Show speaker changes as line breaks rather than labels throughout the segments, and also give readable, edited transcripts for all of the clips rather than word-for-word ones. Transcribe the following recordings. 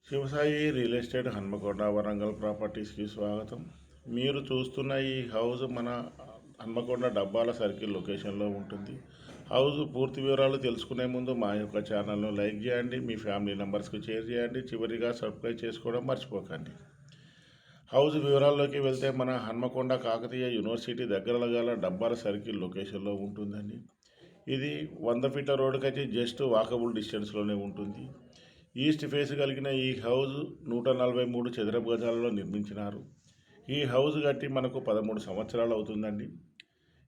Shivasai real estate Hanamkonda Warangal ప్రాపర్టీస్కి స్వాగతం. మీరు చూస్తున్న ఈ హౌస్ మన హన్మకొండ డబ్బాల సర్కిల్ లొకేషన్లో ఉంటుంది. హౌస్ పూర్తి వివరాలు తెలుసుకునే ముందు మా యొక్క ఛానల్ను లైక్ చేయండి, మీ ఫ్యామిలీ మెంబర్స్కి షేర్ చేయండి, చివరిగా సబ్స్క్రైబ్ చేసుకోవడం మర్చిపోకండి. హౌస్ వివరాల్లోకి వెళ్తే మన హన్మకొండ కాకతీయ యూనివర్సిటీ దగ్గరలో గల డబ్బాల సర్కిల్ లొకేషన్లో ఉంటుందండి. ఇది 100 ఫీట్ల రోడ్డుకి వచ్చి జస్ట్ వాకబుల్ డిస్టెన్స్లోనే ఉంటుంది. ఈస్ట్ ఫేస్ కలిగిన ఈ హౌస్ 143 చదరపు గజాలలో నిర్మించినారు. ఈ హౌస్ కట్టి మనకు 13 సంవత్సరాలు అవుతుందండి.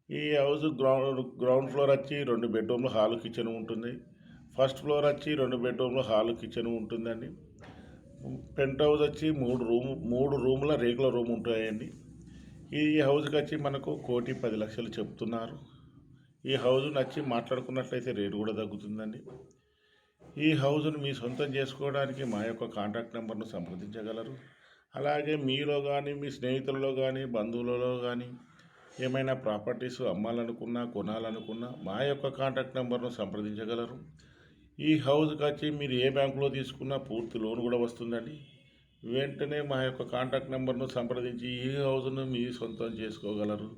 ఈ హౌస్ గ్రౌండ్ ఫ్లోర్ వచ్చి 2 బెడ్రూమ్లు హాల్ కిచెన్ ఉంటుంది. ఫస్ట్ ఫ్లోర్ వచ్చి 2 బెడ్రూమ్లు హాల్ కిచెన్ ఉంటుందండి. పెంట్ హౌస్ వచ్చి 3 రూముల రేకుల రూమ్ ఉంటాయండి. ఈ హౌస్కి వచ్చి మనకు 1,10,00,000 చెప్తున్నారు. ఈ హౌస్ నచ్చి మాట్లాడుకున్నట్లయితే రేటు కూడా తగ్గుతుందండి. ఈ హౌస్ను మీ సొంతం చేసుకోవడానికి మా యొక్క కాంటాక్ట్ నెంబర్ను సంప్రదించగలరు. అలాగే మీలో కానీ, మీ స్నేహితులలో కానీ, బంధువులలో కానీ ఏమైనా ప్రాపర్టీస్ అమ్మాలనుకున్నా, కొనాలనుకున్నా మా యొక్క కాంటాక్ట్ నెంబర్ను సంప్రదించగలరు. ఈ హౌస్కి వచ్చి మీరు ఏ బ్యాంకులో తీసుకున్నా పూర్తి లోన్ కూడా వస్తుందండి. వెంటనే మా యొక్క కాంటాక్ట్ నెంబర్ను సంప్రదించి ఈ హౌస్ను మీ సొంతం చేసుకోగలరు.